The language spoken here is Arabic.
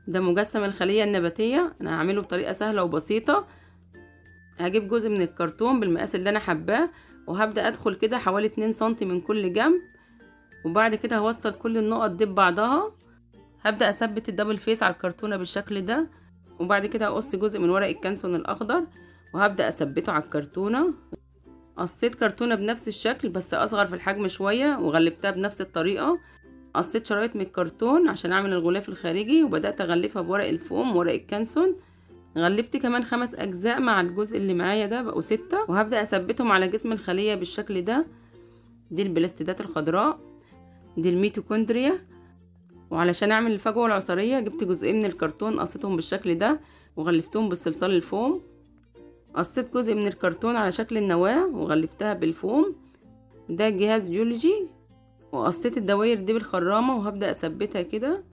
ده مجسم الخلية النباتية، انا هعمله بطريقة سهلة وبسيطة. هجيب جزء من الكرتون بالمقاس اللي انا حباه، وهبدأ ادخل كده حوالي 2 سنتي من كل جنب، وبعد كده هوصل كل النقط دي ببعضها. هبدأ اثبت الدبل فيس على الكرتونة بالشكل ده، وبعد كده هقص جزء من ورق الكانسون الاخضر وهبدأ اثبته على الكرتونة. قصيت كرتونة بنفس الشكل بس اصغر في الحجم شوية وغلفتها بنفس الطريقة. قصيت شرايط من الكرتون عشان اعمل الغلاف الخارجي، وبدأت اغلفها بورق الفوم ورق الكانسون. غلفت كمان 5 اجزاء مع الجزء اللي معايا ده، بقوا 6، وهبدأ اثبتهم على جسم الخلية بالشكل ده. دي البلاستيدات الخضراء، دي الميتوكوندريا. وعلشان اعمل الفجوة العصارية جبت جزئين من الكرتون قصيتهم بالشكل ده وغلفتهم بالصلصال الفوم. قصيت جزء من الكرتون على شكل النواة وغلفتها بالفوم، ده جهاز جيولوجي. وقصيت الدواير دي بالخرامة وهبدأ اثبتها كده.